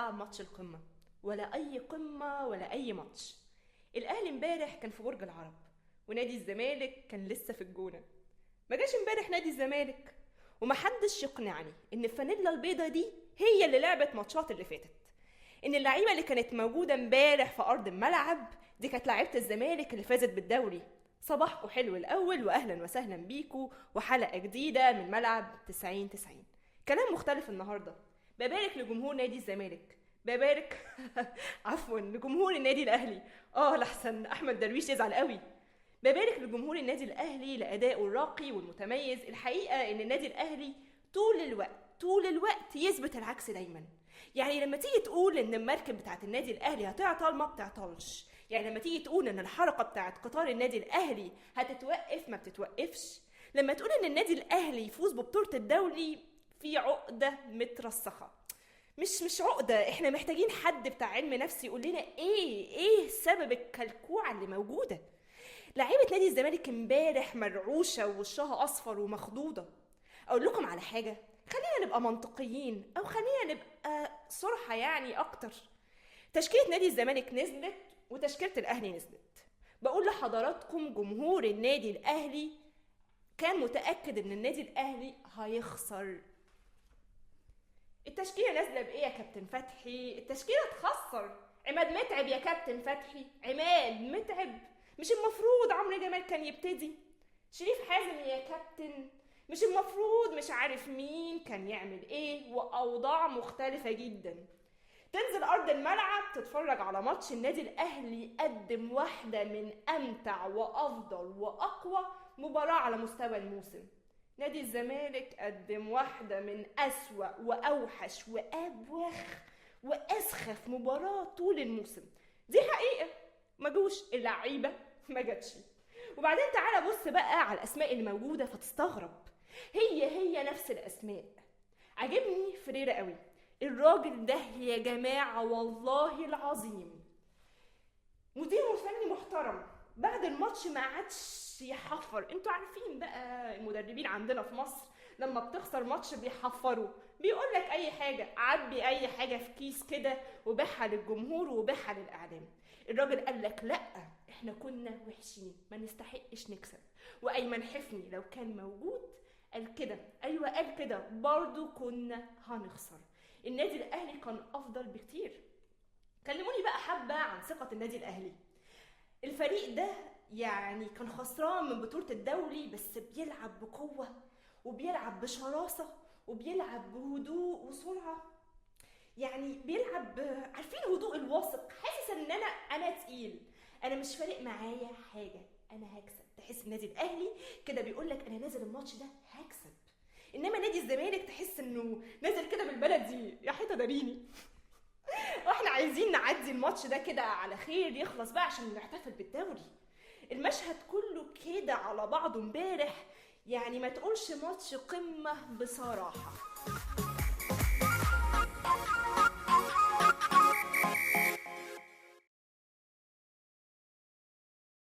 بيلعب ماتش القمة، ولا أي قمة ولا أي ماتش. الأهلي امبارح كان في برج العرب، ونادي الزمالك كان لسه في الجونة. ما جاش امبارح نادي الزمالك، ومحدش يقنعني إن الفانيلا البيضة دي هي اللي لعبت ماتشات اللي فاتت، إن اللعيبة اللي كانت موجودة امبارح في أرض الملعب دي كانت لعيبة الزمالك اللي فازت بالدوري. صباحكم حلو الأول وأهلا وسهلا بيكو وحلقة جديدة من ملعب 90-90. كلام مختلف النهاردة. ببارك لجمهور نادي الزمالك، ببارك عفوا لجمهور النادي الأهلي. لحسن أحمد درويش يزعل قوي. ببارك لجمهور النادي الأهلي لأدائه الراقي والمتميز. الحقيقة إن النادي الأهلي طول الوقت يثبت العكس دايما. يعني لما تيجي تقول إن المركب بتاعت النادي الأهلي هتعطل ما بتعطلش، يعني لما تيجي تقول إن الحركة بتاعت قطار النادي الأهلي هتتوقف ما بتتوقفش، لما تقول إن النادي الأهلي يفوز ببطولة الدوري في عقدة مترسخة. مش عقدة، احنا محتاجين حد بتاع علم نفس يقول لنا ايه سبب الكلكوعة اللي موجودة. لعيبة نادي الزمالك امبارح مرعوشة ووشها اصفر ومخضوضة. اقول لكم على حاجة، خلينا نبقى منطقيين او خلينا نبقى صراحة يعني اكتر. تشكيلة نادي الزمالك نزلت وتشكيلة الاهلي نزلت. بقول لحضراتكم جمهور النادي الاهلي كان متأكد ان النادي الاهلي هيخسر. التشكيلة نازلة بإيه يا كابتن فتحي؟ التشكيلة تخسر. عماد متعب يا كابتن فتحي، عماد متعب. مش المفروض عمرو جمال كان يبتدي؟ شريف حازم يا كابتن، مش المفروض مش عارف مين كان يعمل ايه؟ وأوضاع مختلفة جدا. تنزل أرض الملعب تتفرج على ماتش النادي الأهلي قدم واحدة من أمتع وأفضل وأقوى مباراة على مستوى الموسم. نادي الزمالك قدم واحدة من أسوأ وأوحش وأبوخ وأسخف مباراة طول الموسم. دي حقيقة، ما جوش اللعيبة، ما جاتش. وبعدين تعالى بص بقى على الأسماء اللي موجودة فتستغرب، هي نفس الأسماء. عجبني فريرة قوي، الراجل ده يا جماعة والله العظيم مدير فني محترم. بعد الماتش ما عادش يحفر. انتوا عارفين بقى المدربين عندنا في مصر لما بتخسر ماتش بيحفروا، بيقول لك اي حاجه، عبي اي حاجه في كيس كده وبيعها للجمهور وبيعها للاعلام. الراجل قال لك لا، احنا كنا وحشين ما نستحقش نكسب. وايمن حفني لو كان موجود قال كده، ايوه قال كده برضو كنا هنخسر. النادي الاهلي كان افضل بكتير. كلموني بقى حبه عن ثقه النادي الاهلي. الفريق ده يعني كان خسران من بطولة الدوري، بس بيلعب بقوة وبيلعب بشراسة وبيلعب بهدوء وسرعة. يعني بيلعب عارفين هدوء الواثق، حاسس ان انا تقيل، انا مش فارق معايا حاجة، انا هكسب. تحس النادي الاهلي كده بيقول لك انا نازل الماتش ده هكسب. انما نادي الزمالك تحس انه نازل كده بالبلدي، يا حيطة داريني. واحنا عايزين نعدي الماتش ده كده على خير يخلص بقى عشان نحتفل بالدوري. المشهد كله كده على بعضه امبارح، يعني ما تقولش ماتش قمة بصراحة.